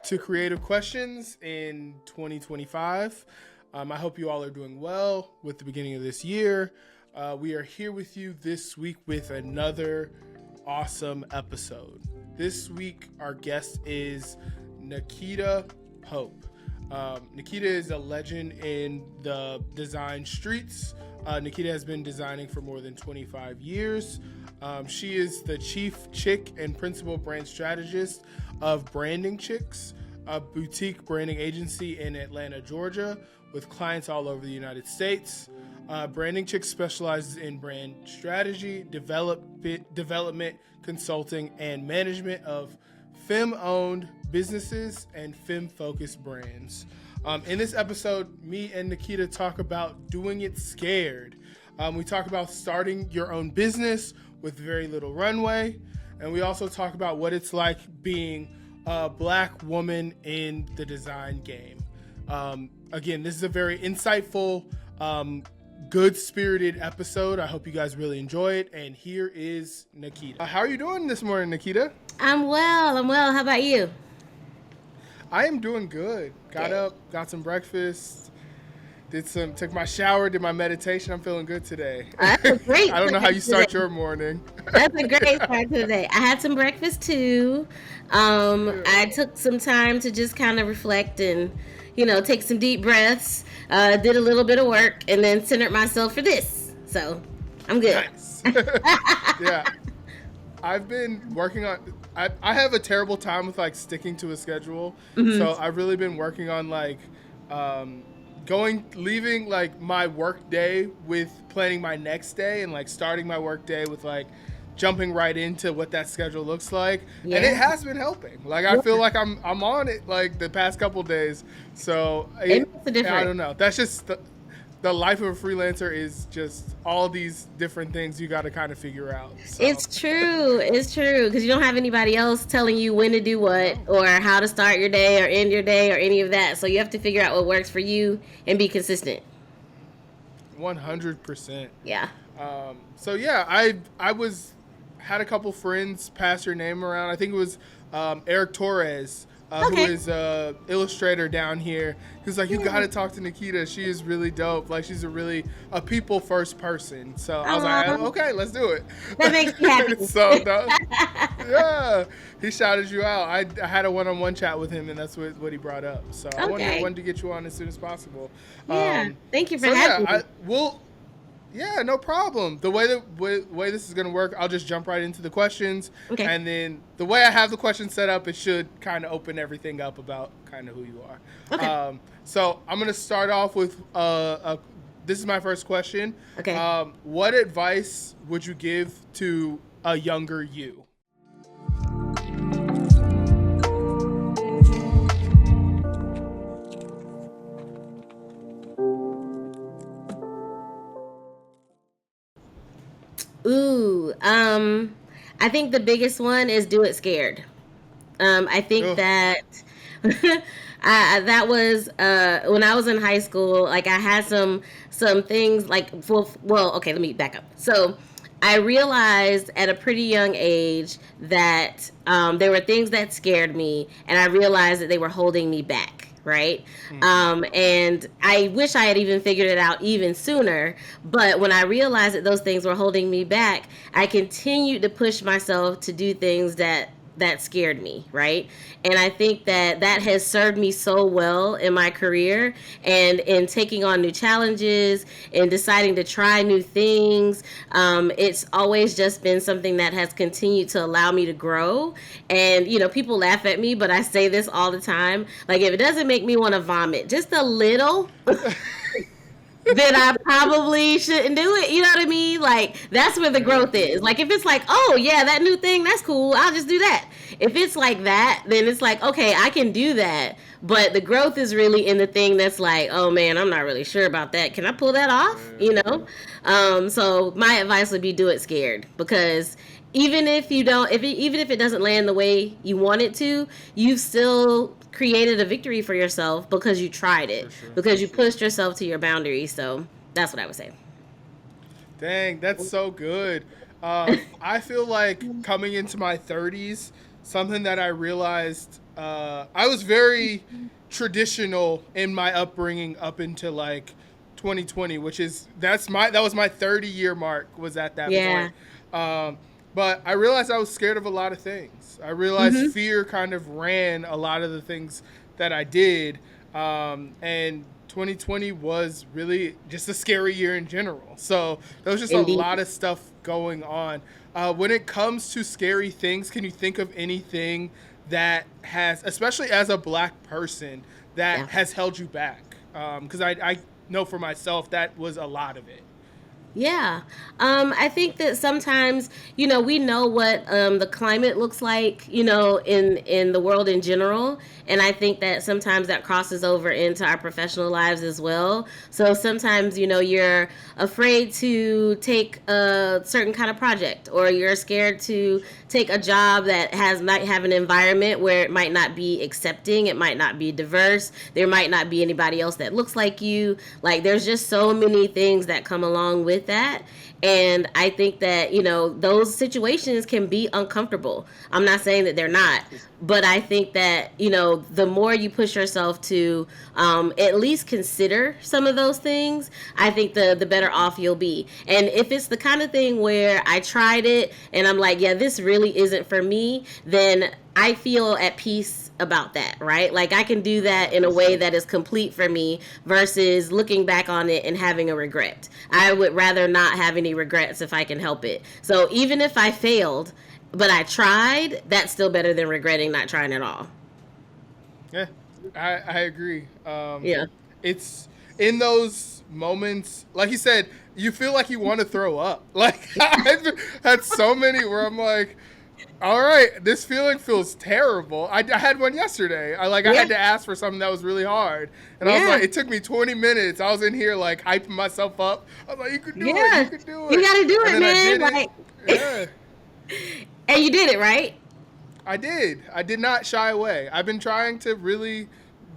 to Creative Questions in 2025. I hope you all are doing well with the beginning of this year. We are here with you this week with another awesome episode. This week, our guest is Nakita Pope. Nakita is a legend in the design streets. Nakita has been designing for more than 25 years. She is the chief chick and principal brand strategist of Branding Chicks, a boutique branding agency in Atlanta, Georgia, with clients all over the United States. Branding Chicks specializes in brand strategy, development, consulting, and management of femme-owned businesses and femme-focused brands. In this episode, me and Nakita talk about doing it scared. We talk about starting your own business with very little runway. And we also talk about what it's like being a Black woman in the design game. Again, this is a very insightful, good-spirited episode. I hope you guys really enjoy it. And here is Nakita. How are you doing this morning, Nakita? I'm well. How about you? I am doing good. Got up, got some breakfast, took my shower, did my meditation. I'm feeling good today. That's a great I don't know how you start your morning. That's a great start today. I had some breakfast too. I took some time to just kind of reflect and, take some deep breaths. Did a little bit of work and then centered myself for this. So I'm good. Nice. Yeah. I've been working on, I have a terrible time with sticking to a schedule. Mm-hmm. So I've really been working on leaving my work day with planning my next day and starting my work day with jumping right into what that schedule looks like. Yeah. And it has been helping. I feel like I'm on it the past couple days. So it makes a difference. I don't know. That's just the life of a freelancer is just all these different things you got to kind of figure out. So. It's true. Because you don't have anybody else telling you when to do what or how to start your day or end your day or any of that. So you have to figure out what works for you and be consistent. 100%. Yeah. So yeah, I had a couple friends pass your name around. I think it was Eric Torres, who is an illustrator down here. He's like, you got to talk to Nakita. She is really dope. She's a people first person. So I was like, okay, let's do it. That makes me happy. Yeah, he shouted you out. I had a one-on-one chat with him, and that's what he brought up. So I wanted to get you on as soon as possible. Yeah, thank you for having me. Yeah, no problem. The way this is going to work, I'll just jump right into the questions. Okay. And then the way I have the questions set up, it should kind of open everything up about kind of who you are. Okay. So I'm going to start off with, this is my first question. Okay. What advice would you give to a younger you? I think the biggest one is do it scared. I think that that was when I was in high school. I had some things okay, let me back up. So I realized at a pretty young age that there were things that scared me, and I realized that they were holding me back. Right. Mm-hmm. And I wish I had even figured it out even sooner. But when I realized that those things were holding me back, I continued to push myself to do things that scared me. Right. And I think that has served me so well in my career and in taking on new challenges and deciding to try new things. It's always just been something that has continued to allow me to grow. And, people laugh at me, but I say this all the time. If it doesn't make me want to vomit just a little, then I probably shouldn't do it. You know what I mean? That's where the growth is. If it's oh yeah, that new thing, that's cool, I'll just do that. If it's like that, then it's okay, I can do that. But the growth is really in the thing that's oh man, I'm not really sure about that. Can I pull that off? So my advice would be do it scared, because even if it doesn't land the way you want it to, you've still created a victory for yourself because you tried it, because you pushed yourself to your boundaries. So that's what I would say. Dang, that's so good. I feel like coming into my 30s, something that I realized, I was very traditional in my upbringing up into like 2020, which is that was my 30-year mark was at that Yeah. point. But I realized I was scared of a lot of things. I realized Mm-hmm. fear kind of ran a lot of the things that I did. And 2020 was really just a scary year in general. So there was just a Indeed. lot of stuff going on. When it comes to scary things, can you think of anything that has, especially as a Black person, that Yeah. has held you back? Because I know for myself that was a lot of it. Yeah. I think that sometimes, we know what the climate looks like, in the world in general. And I think that sometimes that crosses over into our professional lives as well. So sometimes, you're afraid to take a certain kind of project, or you're scared to take a job that might have an environment where it might not be accepting, it might not be diverse, there might not be anybody else that looks like you. Like, there's just so many things that come along with that. And I think that, those situations can be uncomfortable. I'm not saying that they're not, but I think that, the more you push yourself to at least consider some of those things, I think the better off you'll be. And if it's the kind of thing where I tried it and I'm like, yeah, this really isn't for me, then I feel at peace about that, right? Like, I can do that in a way that is complete for me versus looking back on it and having a regret. I would rather not have any regrets if I can help it. So even if I failed, but I tried, that's still better than regretting not trying at all. Yeah, I agree. Yeah. It's in those moments, like you said, you feel like you want to throw up. Like I've had so many where I'm like, all right, this feeling feels terrible. I had one yesterday. I Yeah. had to ask for something that was really hard, and I was Yeah. like, it took me 20 minutes. I was in here like hyping myself up. I was like, you could do it, you Yeah. could do You it, got to do and it, then I man. did it. Like, Yeah. and you did it, right? I did. I did not shy away. I've been trying to really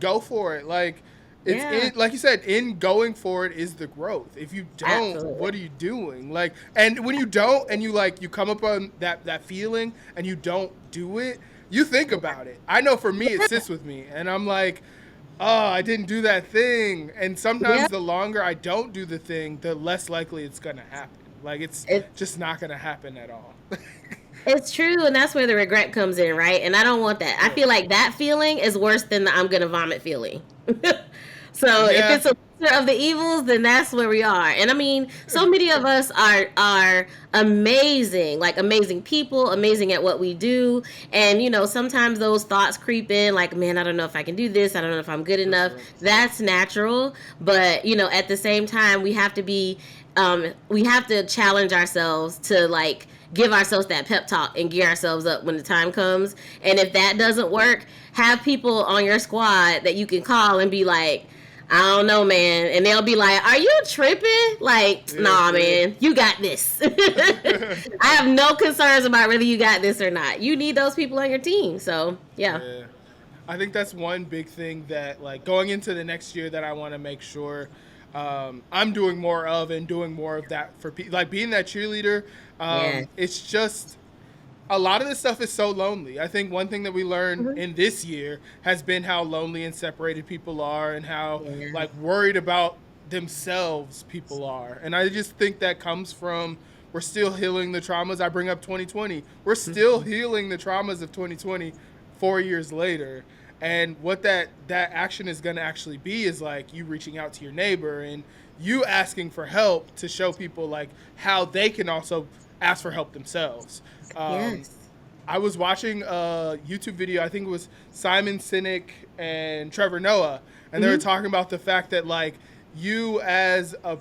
go for it. Like it's Yeah. in, like you said, in going for it is the growth. If you don't, Absolutely. what are you doing? Like, and when you don't, and you come up on that feeling, and you don't do it, you think about it. I know for me, it sits with me, and I'm like, oh, I didn't do that thing. And Yeah. sometimes the longer I don't do the thing, the less likely it's gonna happen. Like it's It, just not gonna happen at all. it's true, and that's where the regret comes in, right? And I don't want that. I Yeah. feel like that feeling is worse than the I'm gonna vomit feeling. So if Yeah. it's a lesser of the evils, then that's where we are. And I mean, so many of us are amazing, like amazing people, amazing at what we do. And sometimes those thoughts creep in, like, man, I don't know if I can do this. I don't know if I'm good For enough. sure. That's natural, but at the same time, we have to challenge ourselves to like give ourselves that pep talk and gear ourselves up when the time comes. And if that doesn't work, have people on your squad that you can call and be like, I don't know, man. And they'll be like, are you tripping? Like, Yeah, nah, yeah. man, you got this. I have no concerns about whether you got this or not. You need those people on your team. So, yeah. Yeah. I think that's one big thing that, like, going into the next year that I want to make sure I'm doing more of and doing more of that for people. Like, being that cheerleader, Yeah. it's just a lot of this stuff is so lonely. I think one thing that we learned Mhm. in this year has been how lonely and separated people are and how, Yeah. like, worried about themselves people are. And I just think that comes from we're still healing the traumas. I bring up 2020. We're still healing the traumas of 2020 4 years later. And what that action is going to actually be is like you reaching out to your neighbor and you asking for help to show people like how they can also ask for help themselves. Um, Yes. I was watching a YouTube video. I think it was Simon Sinek and Trevor Noah, and they were Hmm. talking about the fact that like you as a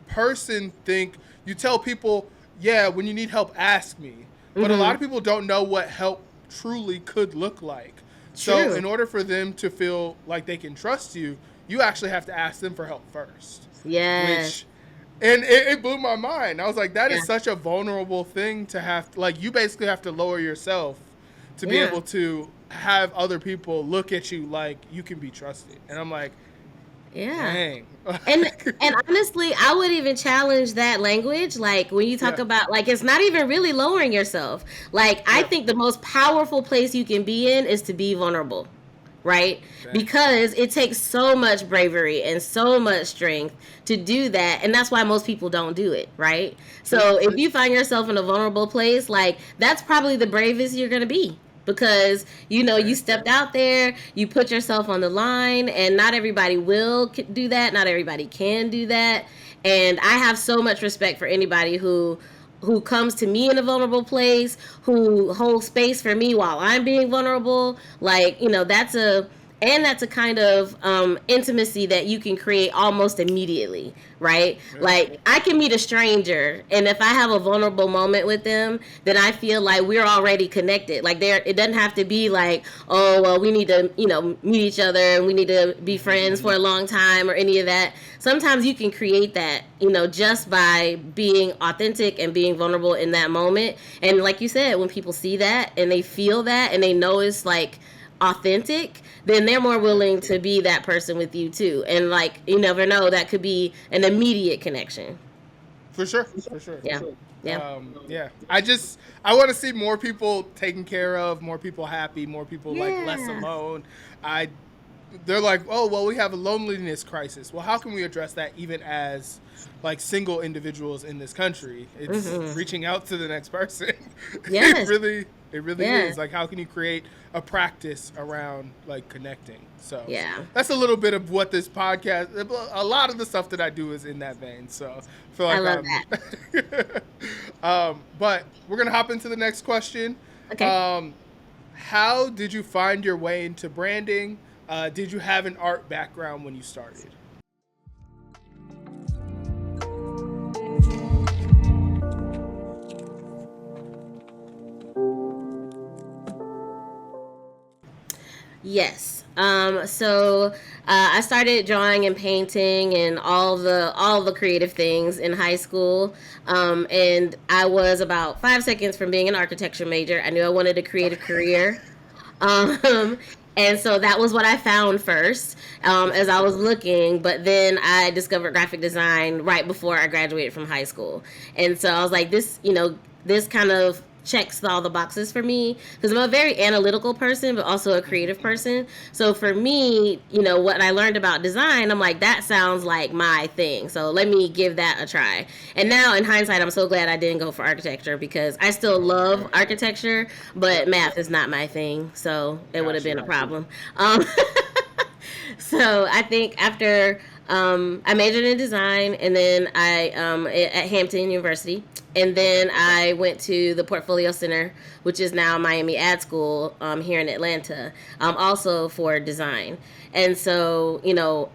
person think you tell people, yeah, when you need help, ask me. But a lot Hmm. of people don't know what help truly could look like. So True. in order for them to feel like they can trust you, you actually have to ask them for help first, Yes. which and it blew my mind. I was like, that Yeah. is such a vulnerable thing to have. Like, you basically have to lower yourself to be Yeah. able to have other people look at you like you can be trusted. And I'm like, Yeah. Dang. And honestly, I would even challenge that language. Like when you talk Yeah. about like it's not even really lowering yourself. Like I Yeah. think the most powerful place you can be in is to be vulnerable. Right? Dang. Because it takes so much bravery and so much strength to do that. And that's why most people don't do it, right? True. So if you find yourself in a vulnerable place, like that's probably the bravest you're going to be because you Dang. stepped out there, you put yourself on the line, and not everybody will do that, not everybody can do that. And I have so much respect for anybody who comes to me in a vulnerable place, who holds space for me while I'm being vulnerable. Like, that's a kind of intimacy that you can create almost immediately, right? Yeah. Like, I can meet a stranger, and if I have a vulnerable moment with them, then I feel like we're already connected. Like, it doesn't have to be like, oh, well, we need to, meet each other and we need to be friends for a long time or any of that. Sometimes you can create that, just by being authentic and being vulnerable in that moment. And like you said, when people see that and they feel that and they know it's like authentic, then they're more willing to be that person with you too. And like you never know, that could be an immediate connection. For sure. For sure. Yeah. Yeah. Yeah. I want to see more people taken care of, more people happy, more people like less Yeah. alone. I They're like, oh well, we have a loneliness crisis. Well, how can we address that even as like single individuals in this country? It's reaching out to the next person. Yes. It really Yeah. is. Like, how can you create a practice around like connecting? So Yeah. that's a little bit of what this podcast. A lot of the stuff that I do is in that vein. So I feel like I love that. but we're gonna hop into the next question. Okay. How did you find your way into branding? Did you have an art background when you started? Yes. So I started drawing and painting and all the creative things in high school. And I was about 5 seconds from being an architecture major. I knew I wanted a creative career. Um, and so that was what I found first as I was looking. But then I discovered graphic design right before I graduated from high school. And so I was like, this kind of checks all the boxes for me because I'm a very analytical person, but also a creative person. So for me, what I learned about design, I'm like, that sounds like my thing. So let me give that a try. And now in hindsight, I'm so glad I didn't go for architecture because I still love architecture, but math is not my thing. So it would have been a problem. So I think after I majored in design, and then I at Hampton University, and then I went to the Portfolio Center, which is now Miami Ad School here in Atlanta, also for design. And so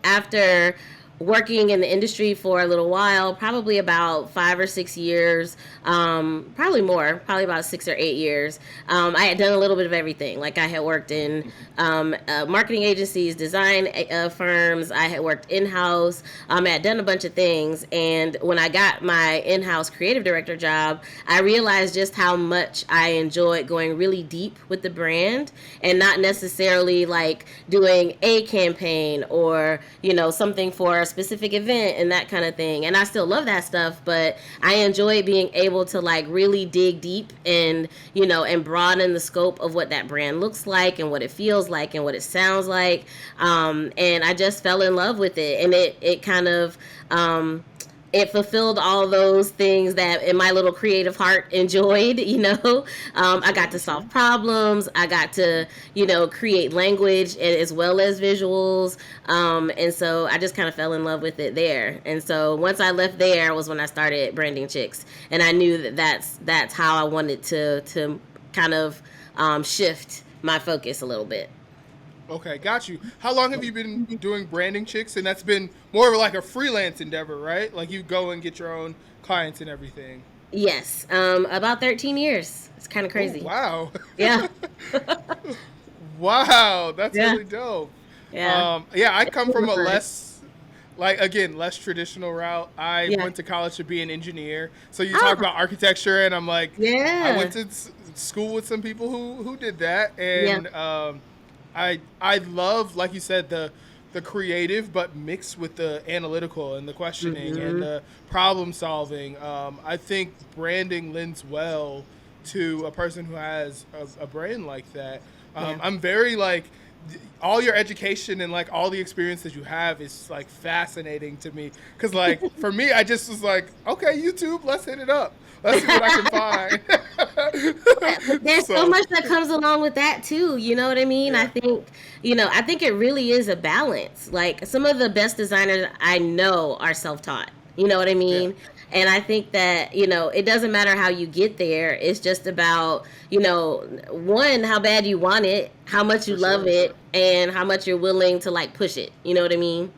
after working in the industry for a little while, probably about 5 or 6 years, probably more, probably about 6 or 8 years. I had done a little bit of everything. Like I had worked in marketing agencies, design firms. I had worked in-house. I had done a bunch of things. And when I got my in-house creative director job, I realized just how much I enjoyed going really deep with the brand and not necessarily like doing a campaign or, something for a specific event and that kind of thing. And I still love that stuff, but I enjoy being able to like really dig deep and, and broaden the scope of what that brand looks like and what it feels like and what it sounds like. And I just fell in love with it. And it kind of, it fulfilled all those things that in my little creative heart enjoyed. I got to solve problems. I got to, create language as well as visuals. And so I just kind of fell in love with it there. And so once I left there was when I started branding chicks. And I knew that's how I wanted to kind of shift my focus a little bit. Okay, got you. How long have you been doing branding chicks? And that's been more of like a freelance endeavor, right? Like you go and get your own clients and everything. Yes, about 13 years. It's kind of crazy. Oh, wow. Yeah. Wow, that's Yeah. really dope. Yeah. I come from a less traditional route. I Yeah. went to college to be an engineer. So you talk about architecture, and I'm like, Yeah. I went to school with some people who did that, and I love, like you said, the the creative, but mixed with the analytical and the questioning and the problem solving. I think branding lends well to a person who has a brain like that. I'm very like, all your education and like all the experience that you have is like fascinating to me. Cause like for me, I just was like, okay, YouTube, let's hit it up. Let's see what I can find. There's so much that comes along with that too. You know what I mean? Yeah. I think it really is a balance. Like some of the best designers I know are self-taught. You know what I mean? Yeah. And I think that, it doesn't matter how you get there. It's just about, one, how bad you want it, how much you love it, and how much you're willing to like push it. You know what I mean?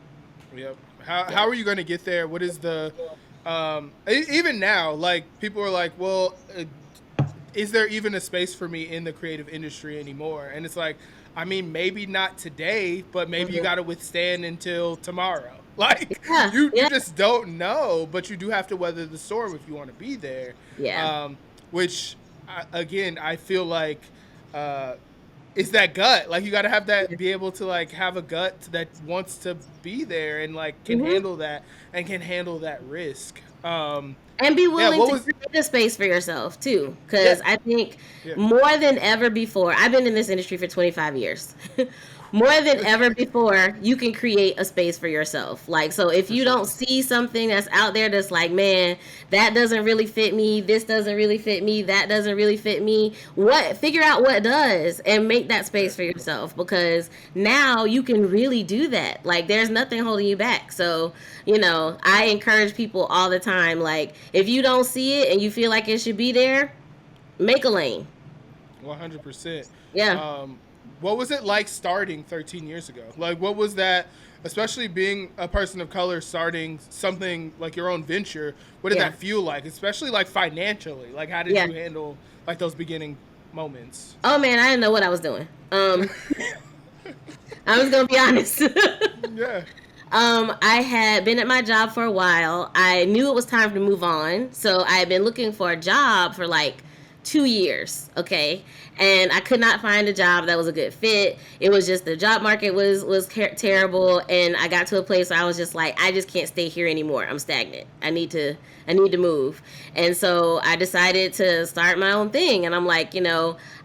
Yep. How are you going to get there? What is the, even now, like people are like, well, is there even a space for me in the creative industry anymore? And it's like, I mean, maybe not today, but maybe you got to withstand until tomorrow. Like you just don't know, but you do have to weather the storm if you want to be there. Yeah. Which again, I feel like it's that gut. Like you got to have that, be able to like have a gut that wants to be there and like can handle that and can handle that risk. And be willing to create a space for yourself too, because I think more than ever before, I've been in this industry for 25 years. More than ever before, you can create a space for yourself. Like, so if you don't see something that's out there that's like, man, that doesn't really fit me, this doesn't really fit me, that doesn't really fit me, figure out what does and make that space for yourself, because now you can really do that. Like, there's nothing holding you back. So, I encourage people all the time, like, if you don't see it and you feel like it should be there, make a lane. 100%. Yeah. What was it like starting 13 years ago? Like, what was that, especially being a person of color, starting something like your own venture? What did that feel like, especially like financially? Like, how did you handle like those beginning moments? Oh man, I didn't know what I was doing. I was gonna be honest. Yeah. I had been at my job for a while. I knew it was time to move on, so I had been looking for a job for like 2 years. Okay. And I could not find a job that was a good fit. It was just the job market was terrible, and I got to a place where I was just like, I just can't stay here anymore. I'm stagnant. I need to move. And so I decided to start my own thing. And I'm like,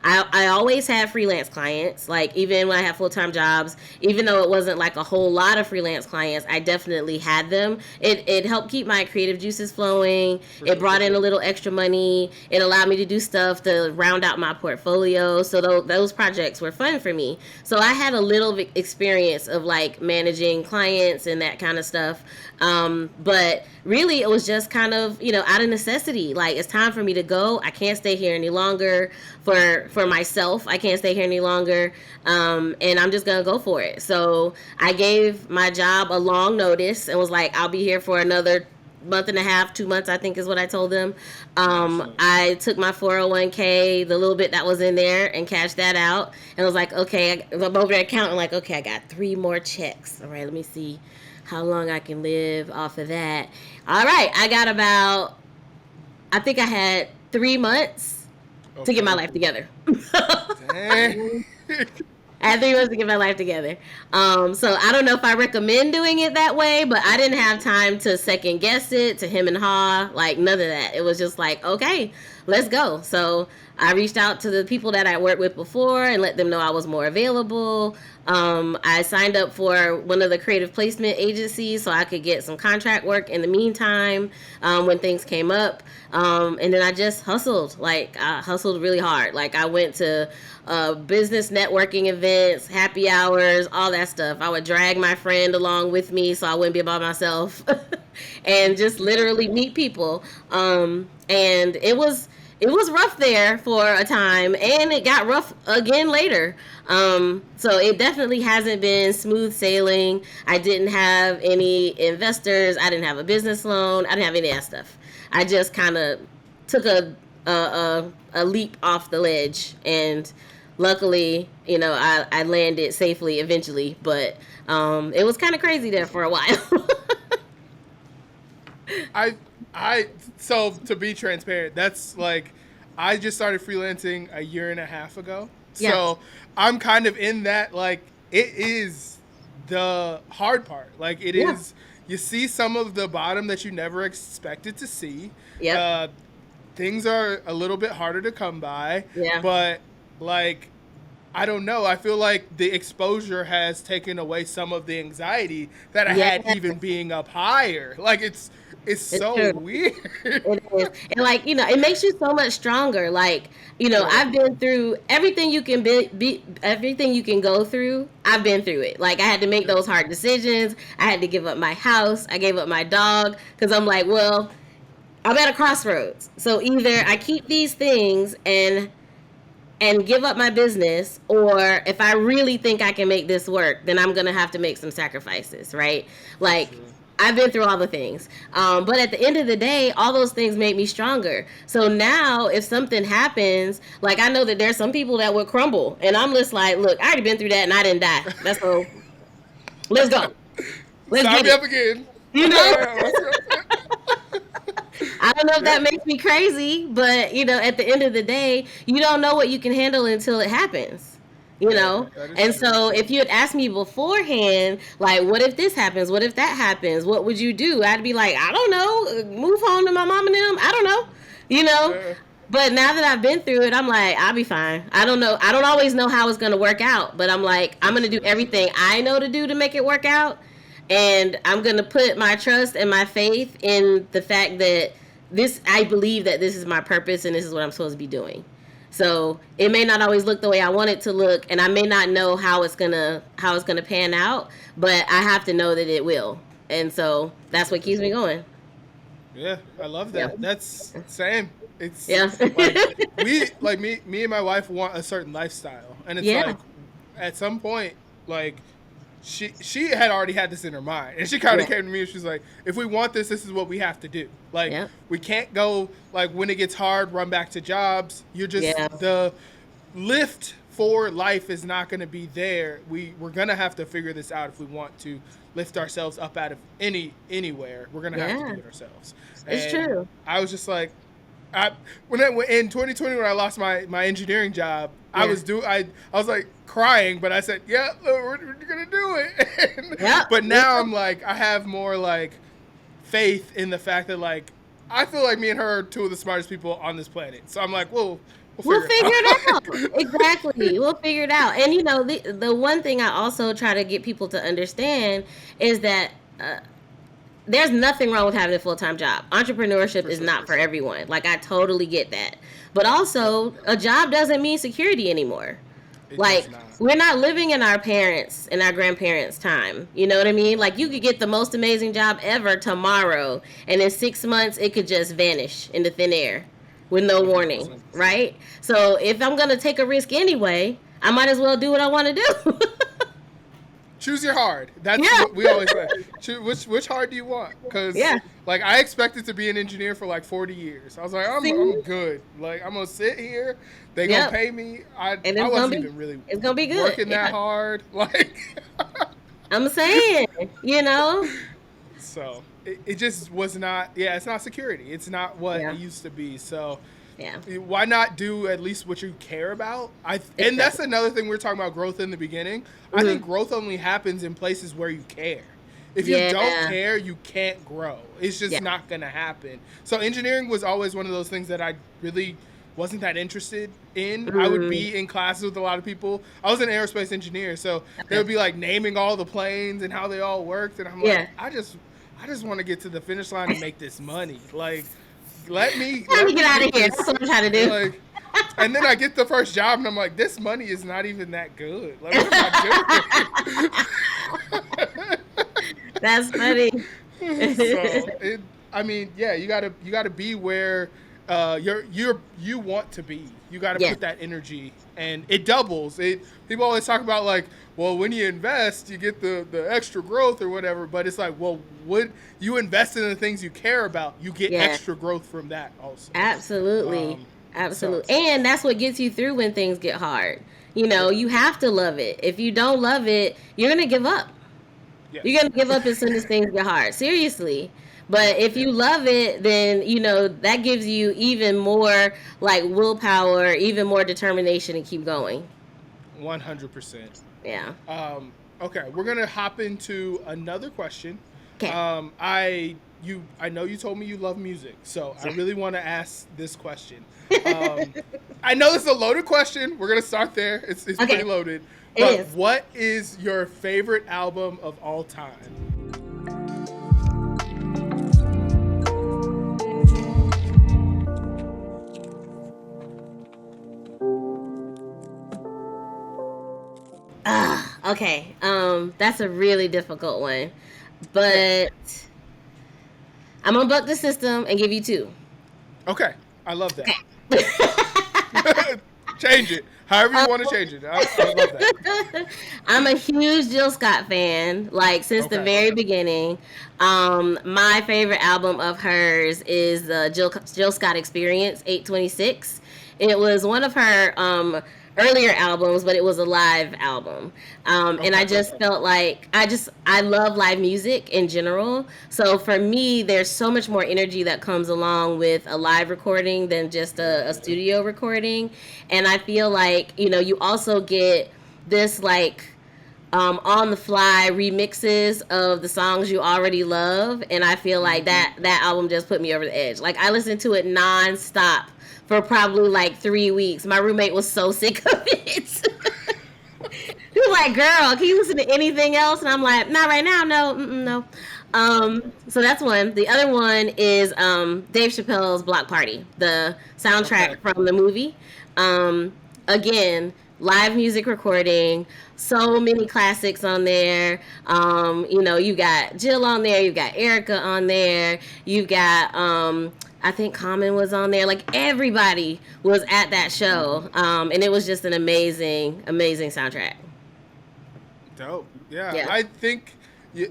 I always had freelance clients. Like, even when I had full-time jobs, even though it wasn't like a whole lot of freelance clients, I definitely had them. It helped keep my creative juices flowing. It brought in a little extra money. It allowed me to do stuff to round out my portfolio. So those projects were fun for me. So I had a little experience of like managing clients and that kind of stuff. But really it was just kind of, out of necessity. Like, it's time for me to go. I can't stay here any longer for myself. I can't stay here any longer. And I'm just going to go for it. So I gave my job a long notice and was like, I'll be here for another month and a half, 2 months, I think is what I told them. I took my 401k, the little bit that was in there, and cashed that out. And was like, okay, I'm over there counting, like, okay, I got 3 more checks. All right, let me see how long I can live off of that. All right, I think I had 3 months to get my life together. Dang. I had 3 months to get my life together. So I don't know if I recommend doing it that way, but I didn't have time to second guess it, to hem and haw, like none of that. It was just like, okay, let's go. So I reached out to the people that I worked with before and let them know I was more available. I signed up for one of the creative placement agencies so I could get some contract work in the meantime when things came up. And then I just hustled. Like, I hustled really hard. Like, I went to business networking events, happy hours, all that stuff. I would drag my friend along with me so I wouldn't be by myself and just literally meet people. And it was rough there for a time, and it got rough again later. So it definitely hasn't been smooth sailing. I didn't have any investors. I didn't have a business loan. I didn't have any of that stuff. I just kind of took a leap off the ledge, and luckily, I landed safely eventually. But it was kind of crazy there for a while. So to be transparent, that's like, I just started freelancing a year and a half ago. Yeah. So I'm kind of in that, like, it is the hard part. Like it is, you see some of the bottom that you never expected to see. Yep. Things are a little bit harder to come by. Yeah. But like, I don't know. I feel like the exposure has taken away some of the anxiety that I had even being up higher. Like it's so true. weird. It is. And like, you know, it makes you so much stronger. Like, you know, I've been through everything you can everything you can go through. I've been through it. Like I had to make those hard decisions. I had to give up my house. I gave up my dog because I'm like, well, I'm at a crossroads. So either I keep these things and give up my business, or if I really think I can make this work, then I'm going to have to make some sacrifices, right? Like, I've been through all the things. But at the end of the day, all those things make me stronger. So now if something happens, like I know that there's some people that would crumble. And I'm just like, look, I already been through that and I didn't die. That's so, let's go. Let's Sign get me it. up again. You know? I don't know if that makes me crazy, but you know, at the end of the day, you don't know what you can handle until it happens. You know? And so if you had asked me beforehand, like, what if this happens? What if that happens? What would you do? I'd be like, I don't know. Move home to my mom and them. I don't know. You know? But now that I've been through it, I'm like, I'll be fine. I don't know. I don't always know how it's going to work out, but I'm like, I'm going to do everything I know to do to make it work out. And I'm going to put my trust and my faith in the fact that I believe that this is my purpose and this is what I'm supposed to be doing. So it may not always look the way I want it to look, and I may not know how it's gonna pan out, but I have to know that it will. And so that's what keeps me going. Yeah, I love that. Yeah. That's same. It's like me and my wife want a certain lifestyle, and it's like at some point, like she had already had this in her mind, and she kind of came to me and she's like, if we want this is what we have to do. Like we can't go, like when it gets hard, run back to jobs. You're just the lift for life is not going to be there. We're going to have to figure this out if we want to lift ourselves up out of anywhere. We're going to have to do it ourselves. It's true. I was just like, in 2020 when I lost my engineering job, I was like crying, but I said, we're gonna do it. But now I'm like, I have more like faith in the fact that like I feel like me and her are two of the smartest people on this planet. So I'm like, we'll figure it out. Exactly. We'll figure it out. And you know, the one thing I also try to get people to understand is that there's nothing wrong with having a full-time job. Entrepreneurship is not for everyone. Like, I totally get that. But also, a job doesn't mean security anymore. Like, we're not living in our parents' and our grandparents' time. You know what I mean? Like, you could get the most amazing job ever tomorrow, and in 6 months, it could just vanish into thin air with no warning, right? So, if I'm going to take a risk anyway, I might as well do what I want to do. Choose your hard. That's what we always say. Which hard do you want? Because like I expected to be an engineer for like 40 years. I was like, I'm good. Like I'm gonna sit here. They gonna pay me. I wasn't even really. It's gonna be good. Working that hard. Like I'm saying, you know. So it just was not. Yeah, it's not security. It's not what it used to be. So. Yeah. Why not do at least what you care about? And that's another thing we were talking about, growth in the beginning. I think growth only happens in places where you care. If you don't care, you can't grow. It's just not going to happen. So engineering was always one of those things that I really wasn't that interested in. I would be in classes with a lot of people. I was an aerospace engineer, so they would be like naming all the planes and how they all worked. And I'm like, I just want to get to the finish line and make this money. Like, let me get out of here. That's what I'm trying to do. Like, and then I get the first job, and I'm like, this money is not even that good. Like, what am I doing? That's funny. You gotta be where you want to be. You gotta put that energy, and it doubles. People always talk about like, well, when you invest, you get the extra growth or whatever. But it's like, well, when you invest in the things you care about, you get extra growth from that also. Absolutely. And that's what gets you through when things get hard. You know, you have to love it. If you don't love it, you're going to give up. Yes. You're going to give up as soon as things get hard. Seriously. But if you love it, then, you know, that gives you even more like willpower, even more determination to keep going. 100%. Yeah. Okay, we're gonna hop into another question. Okay. I know you told me you love music, so I really want to ask this question. Um, I know this is a loaded question. We're gonna start there. It's Okay. pretty loaded. It But is. what is your favorite album of all time? Okay. That's a really difficult one, Okay. but I'm gonna buck the system and give you two. Okay, I love that. Okay. Change it. However you want to change it. I love that. I'm a huge Jill Scott fan, like since the Okay. very beginning. My favorite album of hers is the Jill Scott Experience 826. It was one of her earlier albums, but it was a live album. And I Okay. just felt like I love live music in general. So for me, there's so much more energy that comes along with a live recording than just a studio recording. And I feel like, you also get this like on the fly remixes of the songs you already love, and I feel like that album just put me over the edge. Like I listened to it nonstop for probably like 3 weeks. My roommate was so sick of it. He was like, "Girl, can you listen to anything else?" And I'm like, "Not right now, no, no." So that's one. The other one is Dave Chappelle's Block Party, the soundtrack Okay. from the movie. Again, live music recording, so many classics on there. You got Jill on there, you got Erica on there, you got I think Common was on there. Like everybody was at that show, and it was just an amazing, amazing soundtrack. Dope. Yeah, Yeah. I think.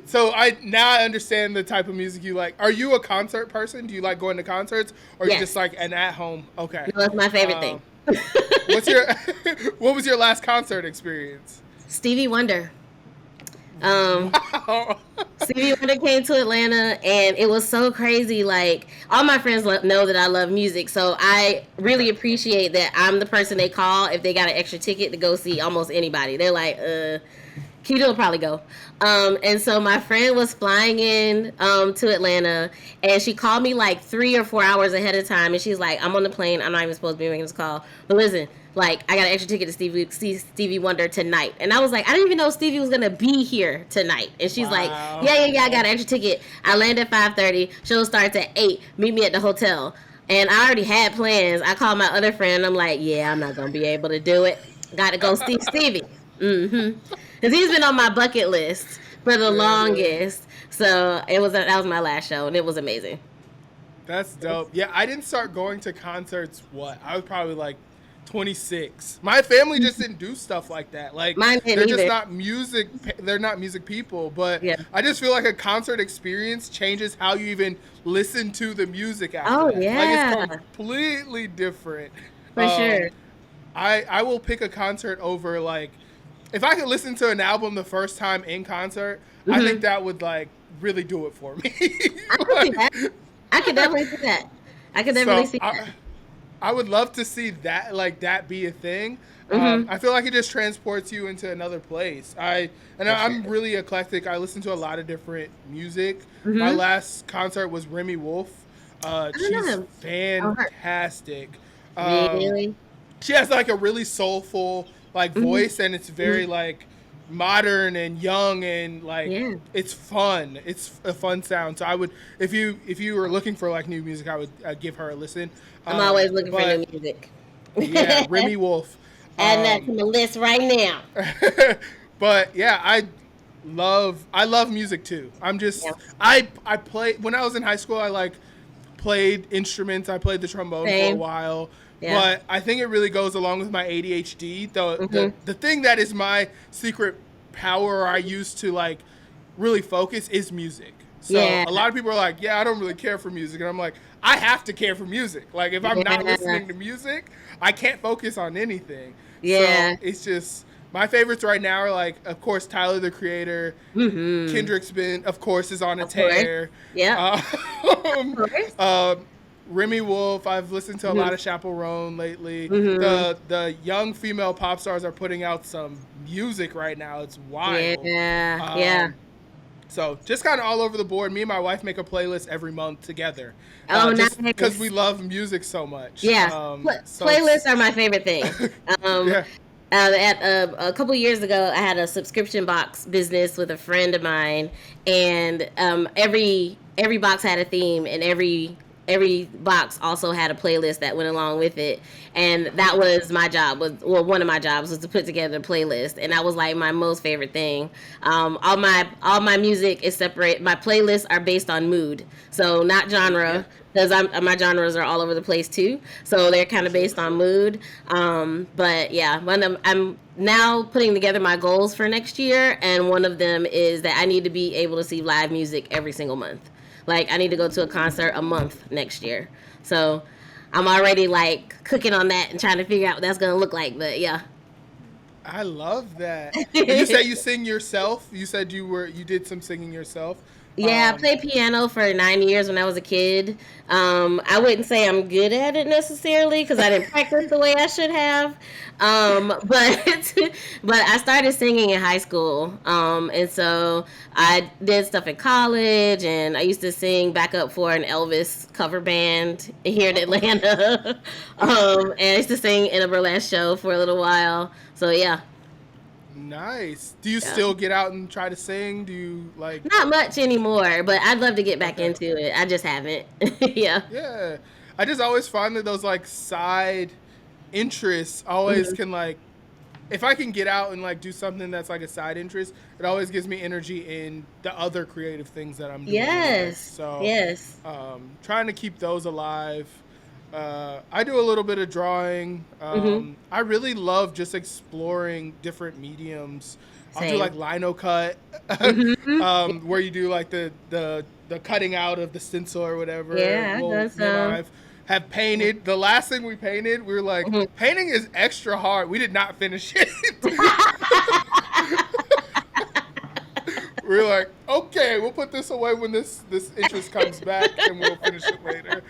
So I understand the type of music you like. Are you a concert person? Do you like going to concerts, or you Yes. just like an at home? Okay. No, that's my favorite Um, thing. what's your What was your last concert experience? Stevie Wonder. Um, Wow. Stevie Wonder came to Atlanta, and it was so crazy. Like all my friends know that I love music, so I really Okay. appreciate that I'm the person they call if they got an extra ticket to go see almost anybody. They're like, Keita will probably go. And so my friend was flying in to Atlanta, and she called me like 3 or 4 hours ahead of time, and she's like, "I'm on the plane. I'm not even supposed to be making this call, but listen, like I got an extra ticket to see Stevie Wonder tonight." And I was like, "I didn't even know Stevie was gonna be here tonight." And she's like, Wow. "Yeah, I got an extra ticket. I land at 5:30. Show starts at 8. Meet me at the hotel." And I already had plans. I called my other friend. I'm like, "Yeah, I'm not gonna be able to do it. Got to go see Stevie." Mm-hmm. Because he's been on my bucket list for the longest. So that was my last show, and it was amazing. That's dope. Yeah, I didn't start going to concerts. I was probably like 26. My family just didn't do stuff like that. Like Mine they're didn't just either. not music. They're not music people. But Yeah. I just feel like a concert experience changes how you even listen to the music after Oh, that. Like yeah. it's completely different. For sure. I will pick a concert over like if I could listen to an album the first time in concert. I think that would like really do it for me. I can see that. I could definitely see that. I could definitely So see that. I would love to see that like that be a thing. Mm-hmm. I feel like it just transports you into another place. I'm really eclectic. I listen to a lot of different music. My Mm-hmm. last concert was Remy Wolf. I don't She's know. Oh, her. fantastic. Um, Really? she has like a really soulful like Mm-hmm. voice, and it's very like modern and young, and like Yeah. it's fun. It's a fun sound. So I would if you were looking for like new music, I would give her a listen. I'm always looking for But new music. yeah, Remy Wolf. Adding that to my list right now. But yeah, I love music too. I'm just Yeah. I play when I was in high school. I like played instruments. I played the trombone for a Same. while. Yeah. But I think it really goes along with my ADHD. The thing that is my secret power I use to like really focus is music. So Yeah. a lot of people are like, "Yeah, I don't really care for music," and I'm like, I have to care for music. Like if I'm not Yeah. listening to music, I can't focus on anything. Yeah. So it's just my favorites right now are like, of course, Tyler the Creator. Kendrick's been, of course, is on a Of course. tear. Yeah. Um, Of course. um, Remy Wolf. I've listened to a lot of Chaperone lately. The young female pop stars are putting out some music right now. It's wild. Yeah. So just kind of all over the board. Me and my wife make a playlist every month together. Nice. Because we love music so much. Yeah. Playlists are my favorite thing. Yeah. A couple years ago, I had a subscription box business with a friend of mine, and every box had a theme, and every box also had a playlist that went along with it. And that was my job. One of my jobs was to put together a playlist, and that was like my most favorite thing. All my music is separate. My playlists are based on mood, so not genre, because my genres are all over the place too. So they're kind of based on mood. But yeah, I'm now putting together my goals for next year, and one of them is that I need to be able to see live music every single month. Like, I need to go to a concert a month next year. So I'm already like cooking on that and trying to figure out what that's going to look like. But yeah. I love that. You say you sing yourself? You said you did some singing yourself? Yeah, I played piano for 9 years when I was a kid. I wouldn't say I'm good at it necessarily because I didn't practice the way I should have. But I started singing in high school. And so I did stuff in college, and I used to sing backup for an Elvis cover band here in Atlanta. And I used to sing in a burlesque show for a little while. So yeah. Nice. Do you still get out and try to sing? Do you like? Not much anymore, but I'd love to get back into it. I just haven't. Yeah. Yeah. I just always find that those like side interests always can like, if I can get out and like do something that's like a side interest, it always gives me energy in the other creative things that I'm doing. Yes. So yes. Trying to keep those alive. I do a little bit of drawing. I really love just exploring different mediums. I'll do like lino cut, where you do like the cutting out of the stencil or whatever. Yeah, have painted. The last thing we painted, we were like, painting is extra hard. We did not finish it. We were like, okay, we'll put this away when this interest comes back, and we'll finish it later.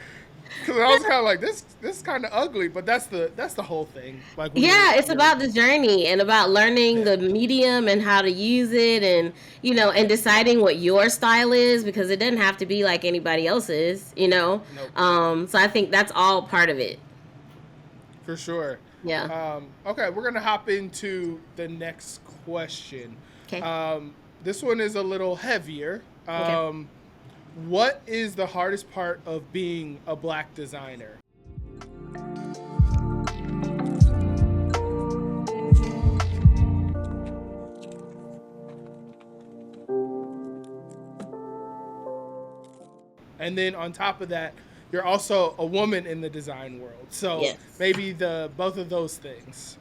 Because I was kind of like, this is kind of ugly, but that's the whole thing. Like, it's about the journey and about learning the medium and how to use it, and and deciding what your style is, because it doesn't have to be like anybody else's. Nope. So I think that's all part of it. For sure. Yeah. Okay, we're gonna hop into the next question. Okay. This one is a little heavier. Okay. What is the hardest part of being a Black designer? And then on top of that, you're also a woman in the design world. So maybe both of those things.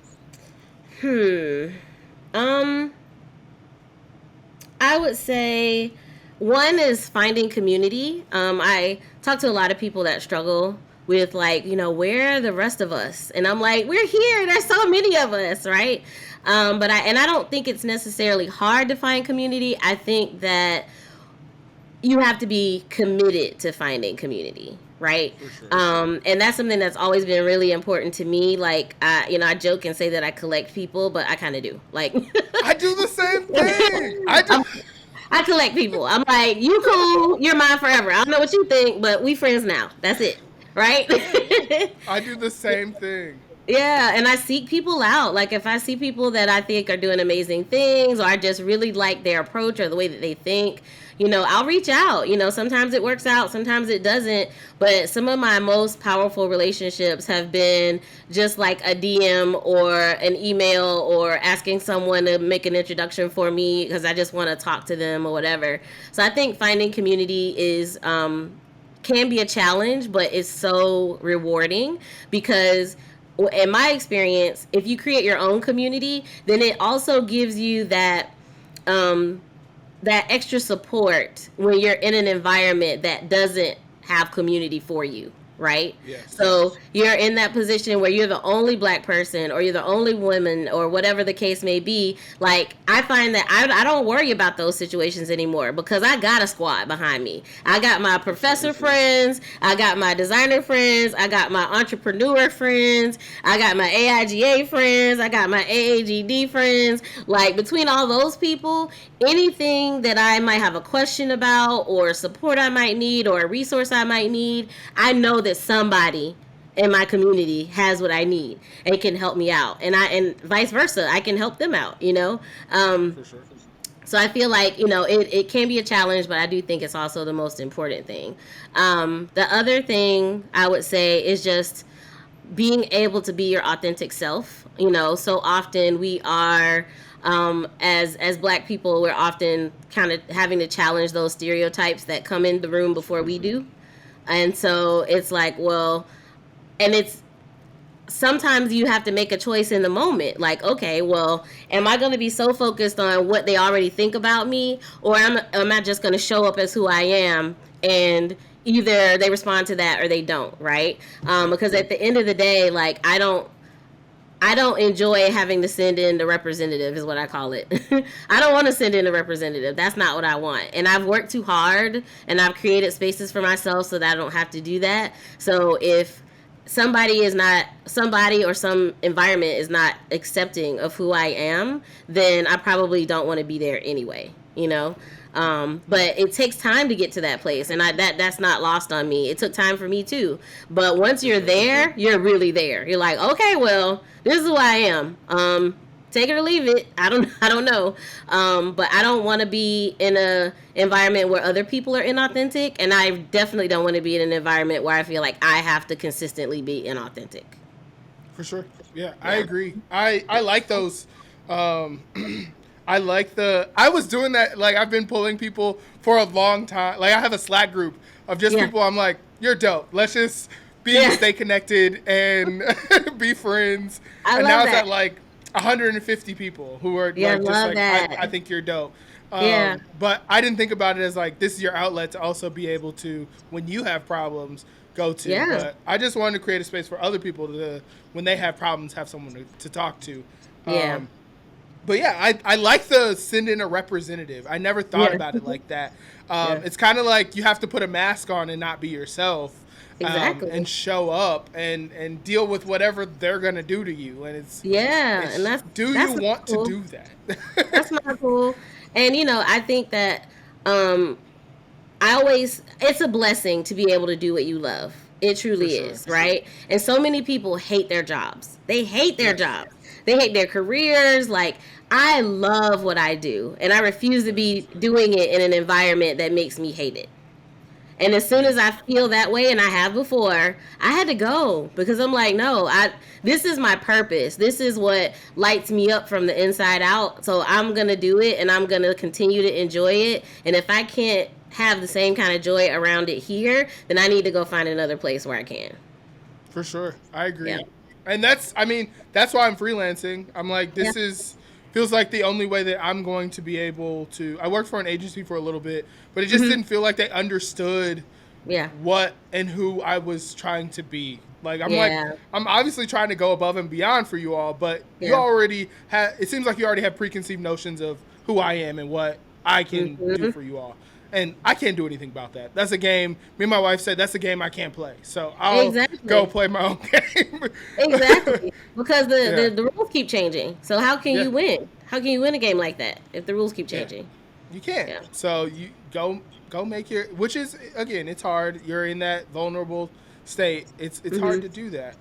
I would say one is finding community. I talk to a lot of people that struggle with like, where are the rest of us? And I'm like, we're here. There's so many of us, right? But I don't think it's necessarily hard to find community. I think that you have to be committed to finding community, right? For sure. And that's something that's always been really important to me. Like, I joke and say that I collect people, but I kind of do. Like, I do the same thing. I collect people. I'm like, you cool, you're mine forever. I don't know what you think, but we friends now. That's it, right? I do the same thing. Yeah, and I seek people out. Like, if I see people that I think are doing amazing things, or I just really like their approach or the way that they think, I'll reach out. Sometimes it works out, sometimes it doesn't. But some of my most powerful relationships have been just like a DM or an email or asking someone to make an introduction for me because I just want to talk to them or whatever. So I think finding community is can be a challenge, but it's so rewarding because in my experience, if you create your own community, then it also gives you that extra support when you're in an environment that doesn't have community for you. right? Yes. So you're in that position where you're the only black person or you're the only woman or whatever the case may be. Like, I find that I don't worry about those situations anymore because I got a squad behind me. I got my professor friends, I got my designer friends, I got my entrepreneur friends, I got my AIGA friends, I got my AAGD friends. Like, between all those people, anything that I might have a question about or support I might need or a resource I might need, I know that somebody in my community has what I need and can help me out, and vice versa, I can help them out, For sure. so I feel like, it can be a challenge, but I do think it's also the most important thing. The other thing I would say is just being able to be your authentic self. So often we are, as black people, we're often kind of having to challenge those stereotypes that come in the room before we do. And so it's like, well, and it's sometimes you have to make a choice in the moment. Like, okay, well, am I going to be so focused on what they already think about me, or am I just going to show up as who I am, and either they respond to that or they don't, right? Because at the end of the day, like, I don't enjoy having to send in the representative, is what I call it. I don't want to send in a representative. That's not what I want. And I've worked too hard and I've created spaces for myself so that I don't have to do that. So if somebody or some environment is not accepting of who I am, then I probably don't want to be there anyway, but it takes time to get to that place, and that's not lost on me. It took time for me too. But once you're there, you're really there. You're like, okay, well, this is who I am. Take it or leave it. I don't know. But I don't want to be in a environment where other people are inauthentic, and I definitely don't want to be in an environment where I feel like I have to consistently be inauthentic. For sure. Yeah, I agree. I like those. I was doing that. Like, I've been pulling people for a long time. Like, I have a Slack group of just people. I'm like, you're dope. Let's just stay connected and be friends. And now it's at like 150 people who are like, just like, I think you're dope. But I didn't think about it as like, this is your outlet to also be able to, when you have problems, go to. But I just wanted to create a space for other people to, when they have problems, have someone to talk to. But yeah, I like the send in a representative. I never thought about it like that. It's kind of like you have to put a mask on and not be yourself. And show up and deal with whatever they're gonna do to you. And and that's you want to do that? That's not cool. And I think that it's a blessing to be able to do what you love. It truly is, right? And so many people hate their jobs. They hate their jobs. They hate their careers. Like, I love what I do, and I refuse to be doing it in an environment that makes me hate it. And as soon as I feel that way, and I have before, I had to go, because I'm like, no, this is my purpose. This is what lights me up from the inside out. So I'm going to do it, and I'm going to continue to enjoy it. And if I can't have the same kind of joy around it here, then I need to go find another place where I can. For sure. I agree. Yeah. And that's why I'm freelancing. I'm like, this feels like the only way that I'm going to be able to. I worked for an agency for a little bit, but it just didn't feel like they understood what and who I was trying to be. Like, I'm obviously trying to go above and beyond for you all, but you already it seems like you already have preconceived notions of who I am and what I can do for you all. And I can't do anything about that. That's a game. Me and my wife said that's a game I can't play. So I'll go play my own game. Exactly. Because the rules keep changing. So how can you win? How can you win a game like that if the rules keep changing? You can't. Yeah. So you go make your, which is, again, it's hard. You're in that vulnerable state. It's hard to do that.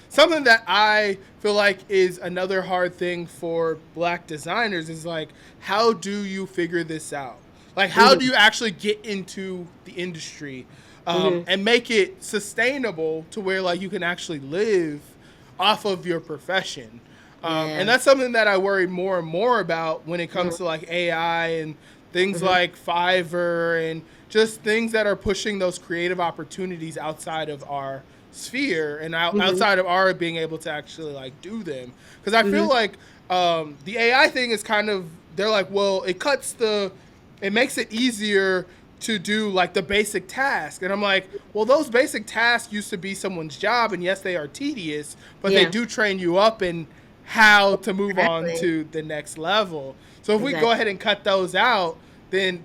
Something that I feel like is another hard thing for Black designers is like, how do you figure this out? Like, how do you actually get into the industry and make it sustainable to where, like, you can actually live off of your profession? And that's something that I worry more and more about when it comes to, like, AI and things like Fiverr and just things that are pushing those creative opportunities outside of our sphere and outside of our being able to actually, like, do them. Because I feel like the AI thing is kind of, they're like, well, it makes it easier to do like the basic task. And I'm like, well, those basic tasks used to be someone's job, and yes, they are tedious, but they do train you up in how to move on to the next level. So if we go ahead and cut those out, then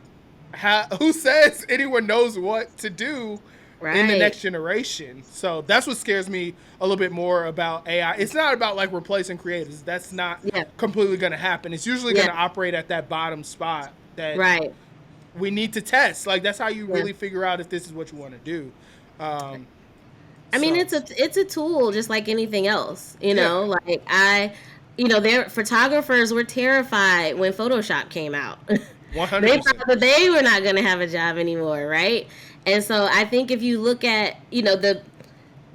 who says anyone knows what to do in the next generation? So that's what scares me a little bit more about AI. It's not about like replacing creatives. That's not completely going to happen. It's usually going to operate at that bottom spot that we need to test. Like that's how you really figure out if this is what you want to do. I mean, it's a tool just like anything else, you know, like their photographers were terrified when Photoshop came out. 100%. They thought that they were not going to have a job anymore, right? And so I think if you look at,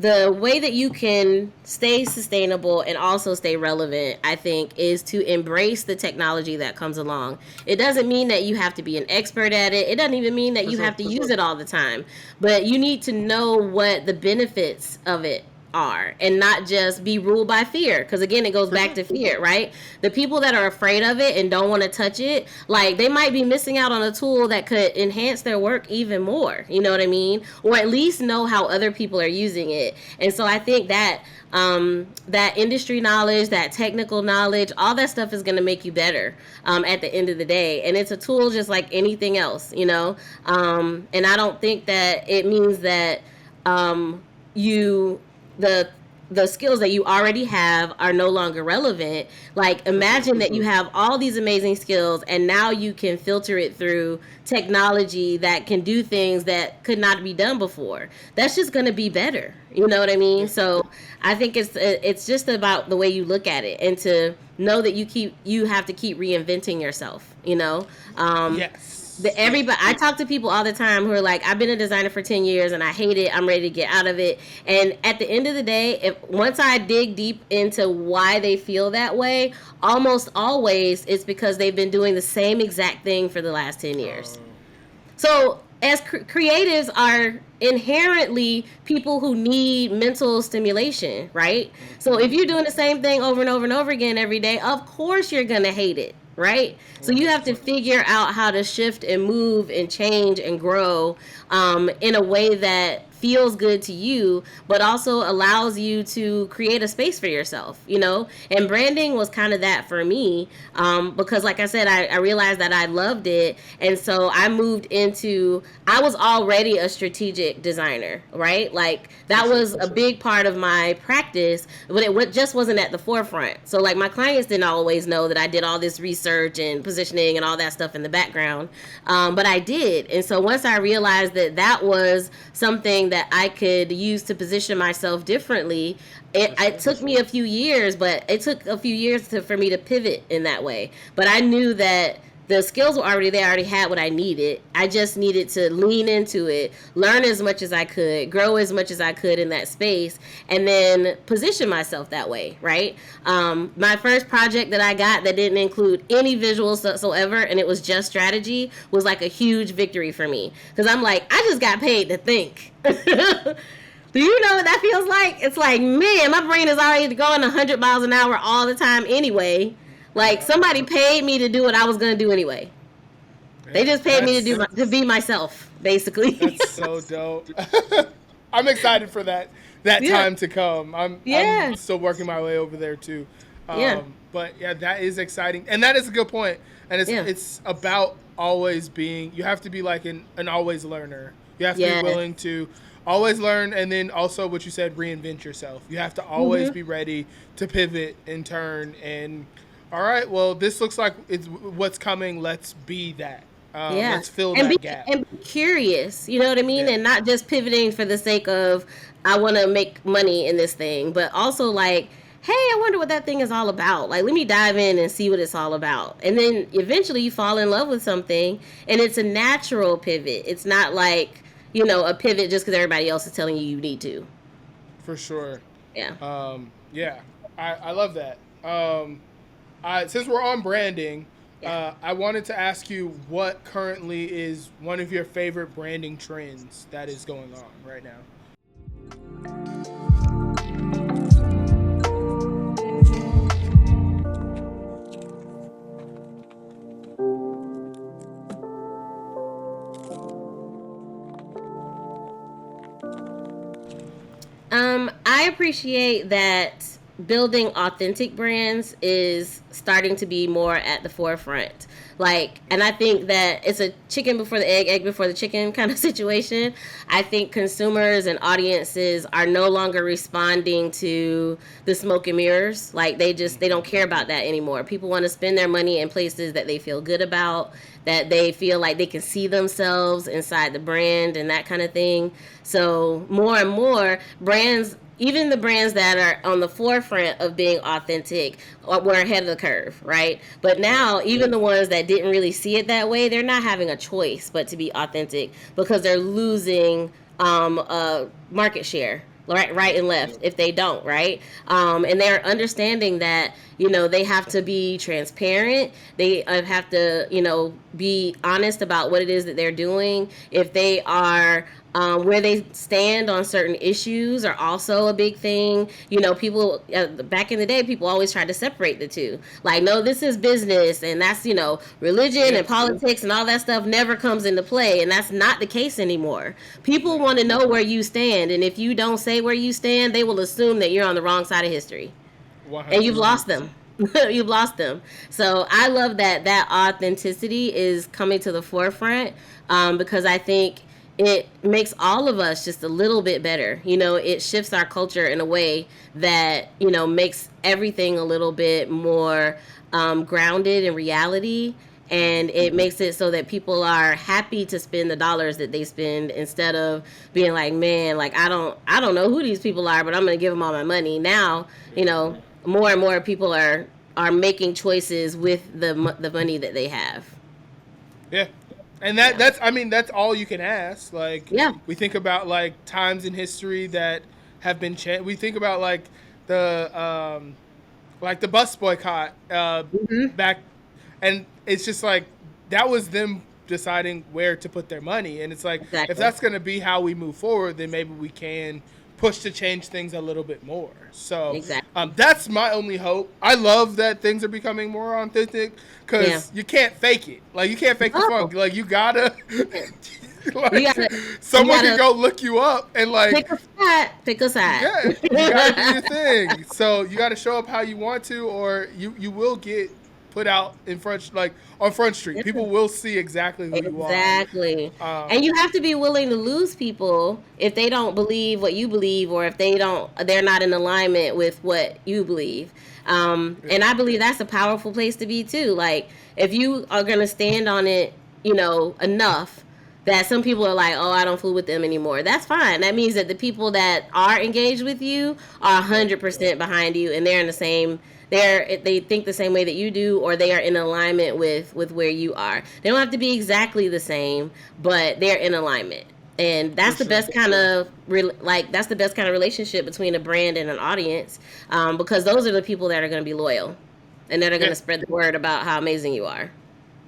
the way that you can stay sustainable and also stay relevant, I think, is to embrace the technology that comes along. It doesn't mean that you have to be an expert at it. It doesn't even mean that you have to use it all the time. But you need to know what the benefits of it are and not just be ruled by fear, because again it goes back to fear, right? The people that are afraid of it and don't want to touch it, like they might be missing out on a tool that could enhance their work even more, you know what I mean, or at least know how other people are using it. And so I think that that industry knowledge, that technical knowledge, all that stuff is going to make you better at the end of the day. And it's a tool just like anything else, and I don't think that it means that the skills that you already have are no longer relevant. Like imagine that you have all these amazing skills and now you can filter it through technology that can do things that could not be done before. That's just going to be better. You know what I mean? So I think it's just about the way you look at it and to know that you have to keep reinventing yourself, Yes. I talk to people all the time who are like, I've been a designer for 10 years and I hate it. I'm ready to get out of it. And at the end of the day, once I dig deep into why they feel that way, almost always it's because they've been doing the same exact thing for the last 10 years. So as creatives are inherently people who need mental stimulation, right? So if you're doing the same thing over and over and over again every day, of course you're going to hate it. Right? So you have to figure out how to shift and move and change and grow in a way that feels good to you, but also allows you to create a space for yourself, And branding was kind of that for me because, like I said, I realized that I loved it. And so I was already a strategic designer, right? Like that was a big part of my practice, but it just wasn't at the forefront. So like my clients didn't always know that I did all this research and positioning and all that stuff in the background. But I did. And so once I realized that was something that I could use to position myself differently, it took me a few years, but it took a few years for me to pivot in that way. But I knew that the skills were already there. I already had what I needed. I just needed to lean into it, learn as much as I could, grow as much as I could in that space, and then position myself that way, right? My first project that I got that didn't include any visuals whatsoever, and it was just strategy, was like a huge victory for me. Because I'm like, I just got paid to think. Do you know what that feels like? It's like, man, my brain is already going 100 miles an hour all the time anyway. Like somebody paid me to do what I was going to do anyway. They just paid me to be myself, basically. That's so dope. I'm excited for that time to come. I'm still working my way over there too. But yeah, that is exciting. And that is a good point. And it's about always being, you have to be like an always learner. You have to be willing to always learn, and then also what you said, reinvent yourself. You have to always be ready to pivot and turn and, all right, well, this looks like it's what's coming. Let's be that. Let's fill that gap. And be curious, you know what I mean? And not just pivoting for the sake of, I want to make money in this thing, but also like, hey, I wonder what that thing is all about. Like, let me dive in and see what it's all about. And then eventually you fall in love with something, and it's a natural pivot. It's not like, a pivot just because everybody else is telling you need to. For sure. Yeah. I love that. Since we're on branding, I wanted to ask you what currently is one of your favorite branding trends that is going on right now. I appreciate that building authentic brands is starting to be more at the forefront. Like, and I think that it's a chicken before the egg, egg before the chicken kind of situation. I think consumers and audiences are no longer responding to the smoke and mirrors. Like, they don't care about that anymore. People want to spend their money in places that they feel good about, that they feel like they can see themselves inside the brand and that kind of thing. So more and more brands, even the brands that are on the forefront of being authentic, were ahead of the curve, right? But now, even the ones that didn't really see it that way, they're not having a choice but to be authentic because they're losing market share, right and left if they don't, right? And they're understanding that, they have to be transparent. They have to, be honest about what it is that they're doing. If they are where they stand on certain issues are also a big thing. People back in the day, people always tried to separate the two. Like, no, this is business, and that's religion and politics and all that stuff never comes into play, and that's not the case anymore. People want to know where you stand, and if you don't say where you stand, they will assume that you're on the wrong side of history, 100%. And you've lost them. You've lost them. So I love that authenticity is coming to the forefront, because I think it makes all of us just a little bit better. It shifts our culture in a way that, makes everything a little bit more grounded in reality. And it makes it so that people are happy to spend the dollars that they spend instead of being like, man, like, I don't know who these people are, but I'm going to give them all my money. Now, more and more people are making choices with the money that they have. Yeah. And that's all you can ask. Like, we think about like times in history that have been changed. We think about like the bus boycott back, and it's just like that was them deciding where to put their money. And it's like, if that's going to be how we move forward, then maybe we can push to change things a little bit more. So that's my only hope. I love that things are becoming more authentic because you can't fake it. Like, you can't fake the funk. Like, you gotta, someone can go look you up and like pick a side. Yeah, you gotta do your thing. So you gotta show up how you want to, or you will get put out in front, like on Front Street. People will see exactly who you are. Exactly. And you have to be willing to lose people if they don't believe what you believe, or if they're not in alignment with what you believe. And I believe that's a powerful place to be too. Like, if you are going to stand on it, enough that some people are like, oh, I don't fool with them anymore. That's fine. That means that the people that are engaged with you are 100% behind you, and they're in the same. They think the same way that you do, or they are in alignment with where you are. They don't have to be exactly the same, but they're in alignment, and that's the best kind of that's the best kind of relationship between a brand and an audience, because those are the people that are going to be loyal, and that are going to spread the word about how amazing you are,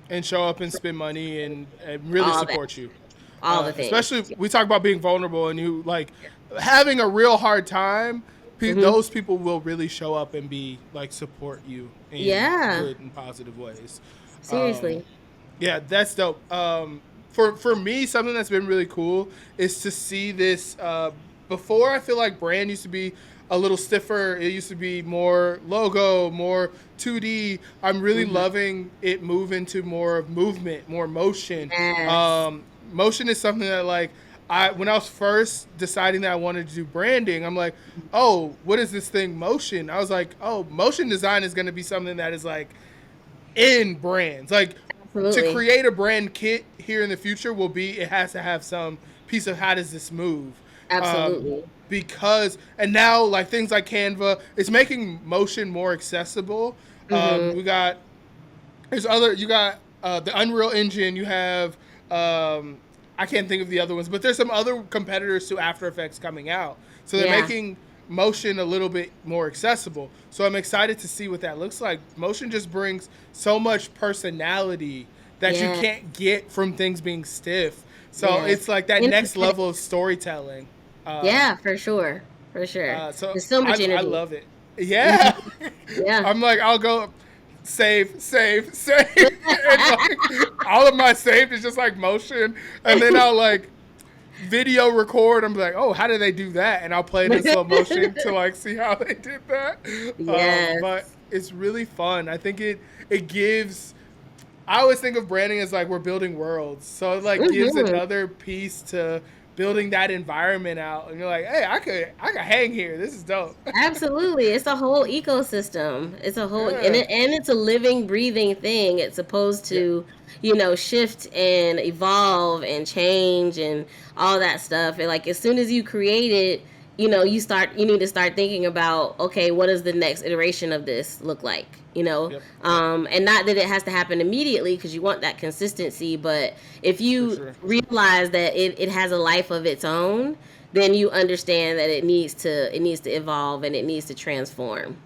and show up and spend money and really support you. All the things, especially we talk about being vulnerable, and you like having a real hard time. Those people will really show up and be like support you in good and positive ways. Seriously. That's dope. For me, something that's been really cool is to see this. Before, I feel like brand used to be a little stiffer. It used to be more logo, more 2D. I'm really loving it move into more of movement, more motion. Yes. Motion is something that like, when I was first deciding that I wanted to do branding, I'm like, oh, what is this thing, motion? I was like, oh, motion design is going to be something that is like in brands. Like, to create a brand kit here in the future it has to have some piece of how does this move? Absolutely. And now like things like Canva, it's making motion more accessible. You got the Unreal Engine, you have, I can't think of the other ones, but there's some other competitors to After Effects coming out. So they're making motion a little bit more accessible. So I'm excited to see what that looks like. Motion just brings so much personality that you can't get from things being stiff. So it's like that next level of storytelling. For sure. So there's so much energy. I love it. Yeah. I'm like, I'll go save. And like, all of my saved is just like motion. And then I'll like video record. I'm like, oh, how did they do that? And I'll play it in slow motion to like see how they did that. Yes. But it's really fun. I think it gives. I always think of branding as like we're building worlds, so it like gives another piece to building that environment out, and you're like, hey, I could hang here. This is dope. Absolutely. It's a whole ecosystem. It's a whole, Yeah. and it's a living, breathing thing. It's supposed to, shift and evolve and change and all that stuff. And like, as soon as you create it, you need to start thinking about, okay, what does the next iteration of this look like? And not that it has to happen immediately, because you want that consistency, but if you realize that it has a life of its own, then you understand that it needs to evolve and it needs to transform.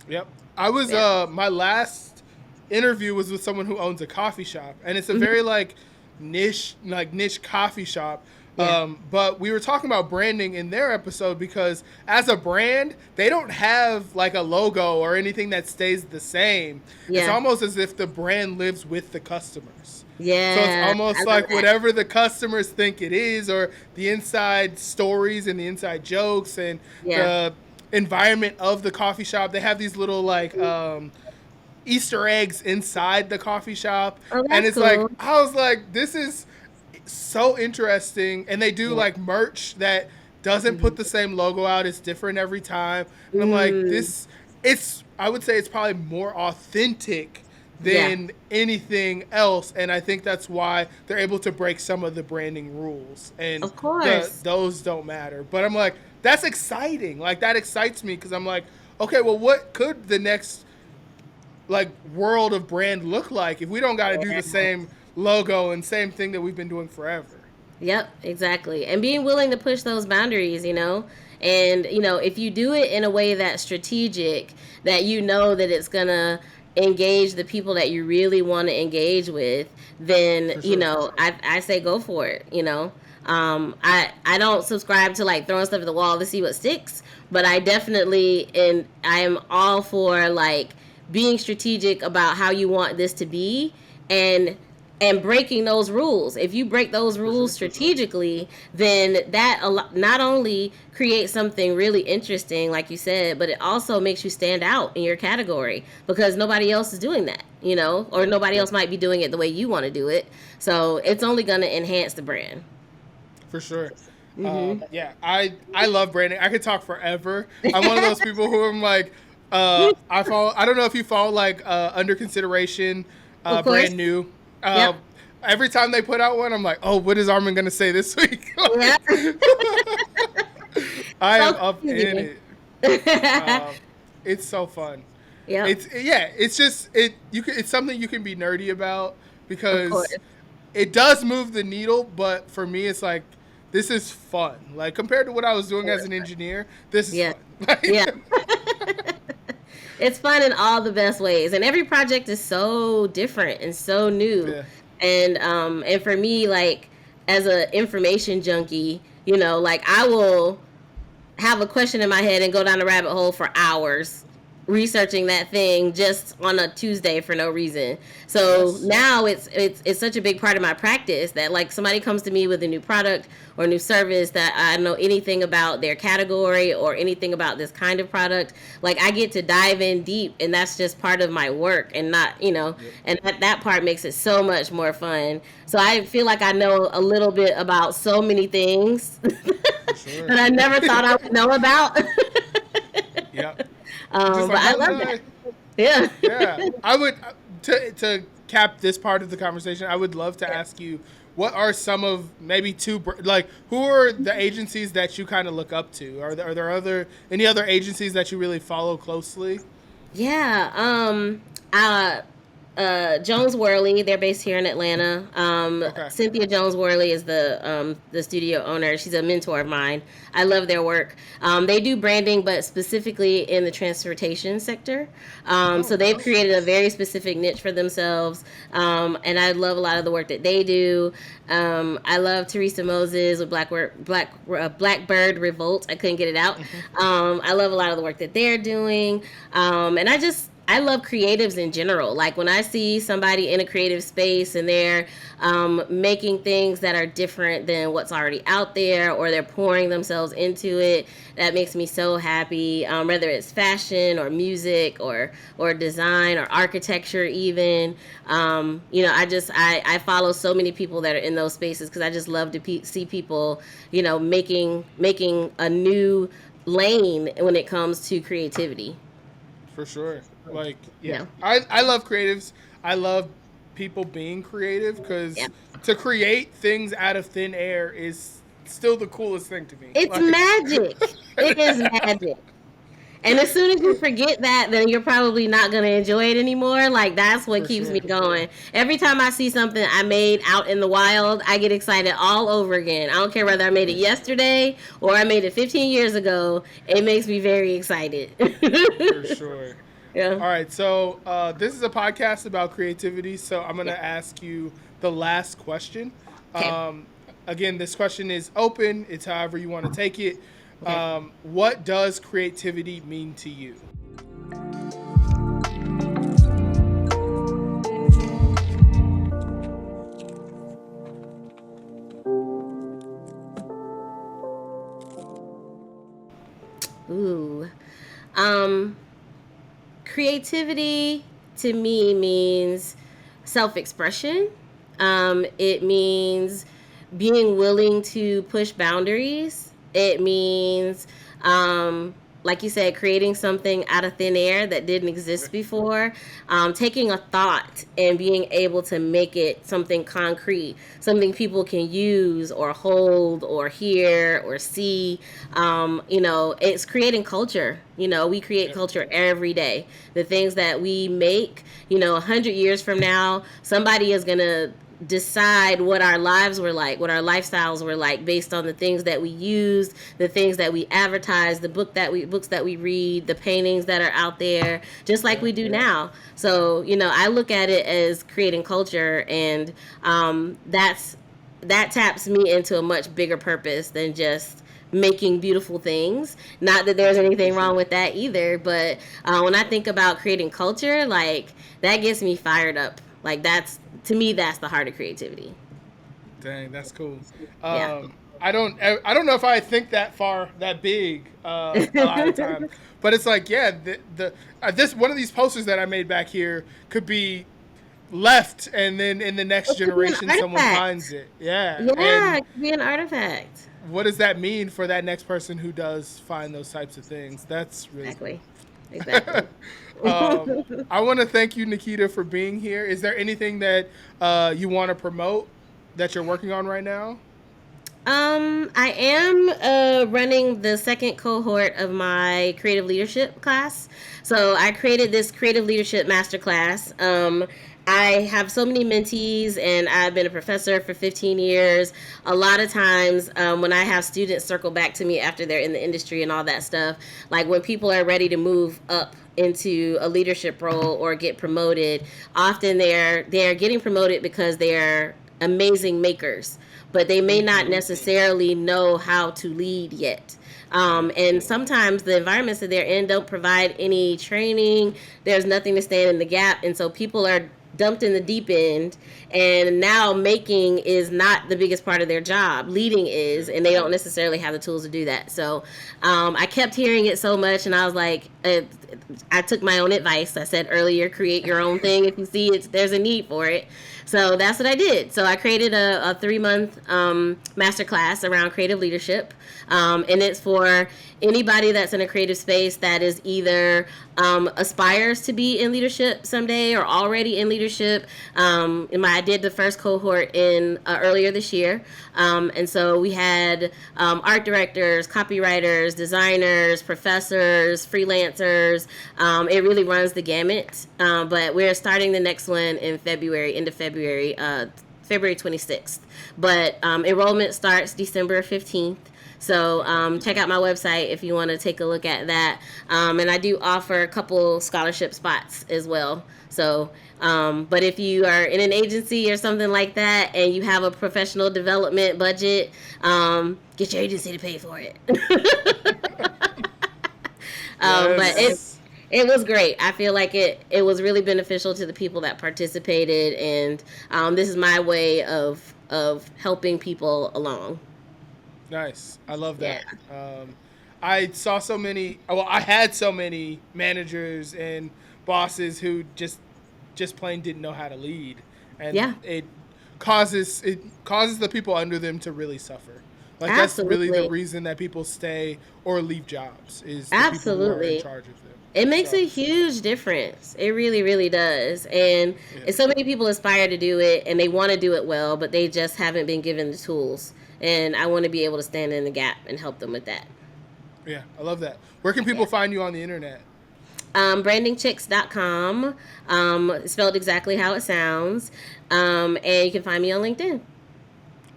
Yep. I was my last interview was with someone who owns a coffee shop, and it's a very niche coffee shop. Yeah. But we were talking about branding in their episode, because as a brand, they don't have like a logo or anything that stays the same. Yeah. It's almost as if the brand lives with the customers. Yeah. So it's almost like whatever the customers think it is, or the inside stories and the inside jokes and the environment of the coffee shop. They have these little like Easter eggs inside the coffee shop. Oh, and it's cool. like, I was like, this is so interesting. And they do like merch that doesn't put the same logo out. It's different every time. And I'm like, I would say it's probably more authentic than anything else. And I think that's why they're able to break some of the branding rules. And of course, those don't matter. But I'm like, that's exciting. Like, that excites me, because I'm like, okay, well, what could the next like world of brand look like if we don't got to do the same logo and same thing that we've been doing forever? Yep, exactly. And being willing to push those boundaries, and if you do it in a way that's strategic, that that it's gonna engage the people that you really want to engage with, then I say go for it. I don't subscribe to like throwing stuff at the wall to see what sticks, but I definitely, and I am all for like being strategic about how you want this to be, and breaking those rules. If you break those rules strategically, then that not only creates something really interesting, like you said, but it also makes you stand out in your category, because nobody else is doing that, or nobody else might be doing it the way you want to do it. So it's only going to enhance the brand. For sure. I love branding. I could talk forever. I'm one of those people who I'm like, I don't know if you follow like Under Consideration, Brand New. Every time they put out one, I'm like, oh, what is Armin going to say this week? I am up in it. It's so fun. Yeah. It's just it's something you can be nerdy about, because it does move the needle, but for me it's like, this is fun. Like, compared to what I was doing as an engineer, this is fun. It's fun in all the best ways, and every project is so different and so new. Yeah. And for me, like, as an information junkie, like, I will have a question in my head and go down a rabbit hole for hours researching that thing just on a Tuesday for no reason. So now it's such a big part of my practice that, like, somebody comes to me with a new product or new service that I don't know anything about their category or anything about this kind of product, like, I get to dive in deep, and that's just part of my work, and not, and that part makes it so much more fun. So I feel like I know a little bit about so many things that I never thought I would know about. But I love that. Yeah. I would, to cap this part of the conversation, I would love to ask you, what are some of maybe who are the agencies that you kind of look up to? Are there any other agencies that you really follow closely? Yeah. Jones Worley, they're based here in Atlanta. Cynthia Jones Worley is the studio owner. She's a mentor of mine. I love their work. They do branding, but specifically in the transportation sector. So they've created a very specific niche for themselves. And I love a lot of the work that they do. I love Teresa Moses with Blackbird Revolt. I couldn't get it out. I love a lot of the work that they're doing. And I love creatives in general. Like when I see somebody in a creative space and they're making things that are different than what's already out there, or they're pouring themselves into it, that makes me so happy. Whether it's fashion or music or design or architecture, even. I follow so many people that are in those spaces because I just love to see people, making a new lane when it comes to creativity. For sure. Like, yeah. I love creatives. I love people being creative because to create things out of thin air is still the coolest thing to me. It's magic. It is magic. And as soon as you forget that, then you're probably not going to enjoy it anymore. Like, that's what keeps me going. Every time I see something I made out in the wild, I get excited all over again. I don't care whether I made it yesterday or I made it 15 years ago. It makes me very excited. For sure. Yeah. All right. So this is a podcast about creativity. So I'm going to ask you the last question. Okay. Again, this question is open. It's however you want to take it. Okay. What does creativity mean to you? Ooh. Creativity to me means self-expression. It means being willing to push boundaries. It means, like you said, creating something out of thin air that didn't exist before, taking a thought and being able to make it something concrete, something people can use or hold or hear or see. It's creating culture. We create culture every day. The things that we make, 100 years from now, somebody is going to decide what our lives were like, what our lifestyles were like, based on the things that we used, the things that we advertise, the books that we read, the paintings that are out there, just like we do now. So, I look at it as creating culture, and that taps me into a much bigger purpose than just making beautiful things. Not that there's anything wrong with that either, but when I think about creating culture, like, that gets me fired up. Like, to me, that's the heart of creativity. Dang, that's cool. Yeah. I don't know if I think that big a lot of time, but it's like, this one of these posters that I made back here could be left, and then in the next generation someone finds it. Yeah, it could be an artifact. What does that mean for that next person who does find those types of things? That's really Exactly. I want to thank you, Nakita, for being here. Is there anything that you want to promote that you're working on right now? I am running the second cohort of my creative leadership class. So I created this creative leadership masterclass. I have so many mentees, and I've been a professor for 15 years. A lot of times when I have students circle back to me after they're in the industry and all that stuff, like when people are ready to move up into a leadership role or get promoted, often they're getting promoted because they're amazing makers, but they may not necessarily know how to lead yet. And sometimes the environments that they're in don't provide any training. There's nothing to stand in the gap. And so people are dumped in the deep end, and now making is not the biggest part of their job. Leading is, and they don't necessarily have the tools to do that. So I kept hearing it so much, and I was like, I took my own advice. I said earlier, create your own thing if you see there's a need for it. So that's what I did. So I created a 3-month masterclass around creative leadership. And it's for anybody that's in a creative space that is either aspires to be in leadership someday or already in leadership. I did the first cohort in earlier this year. And so we had art directors, copywriters, designers, professors, freelancers. It really runs the gamut. But we're starting the next one in February, end of February, February 26th. But enrollment starts December 15th. So check out my website if you want to take a look at that. And I do offer a couple scholarship spots as well. So, but if you are in an agency or something like that and you have a professional development budget, get your agency to pay for it. But It was great. I feel like it was really beneficial to the people that participated, and this is my way of helping people along. Nice. I love Yeah. that. I saw so many. Well, I had so many managers and bosses who just plain didn't know how to lead, and Yeah. it causes the people under them to really suffer. Like that's really the Absolutely. reason that people stay or leave jobs is the people who are in Absolutely. charge of them. It makes So a huge difference. It really, really does. yeah, And so many people aspire to do it and they want to do it well, but they just haven't been given the tools. And I want to be able to stand in the gap and help them with that. yeah, I love that. Where can people Yeah. find you on the internet? Brandingchicks.com, spelled exactly how it sounds. And you can find me on LinkedIn.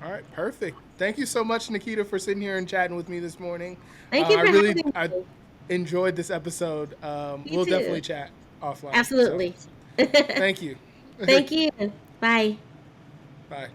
All right, perfect. Thank you so much, Nikita, for sitting here and chatting with me this morning. Thank you I for really having I me. enjoyed this episode. You We'll too. definitely chat offline. So Absolutely. thank you. Thank you. Bye. Bye.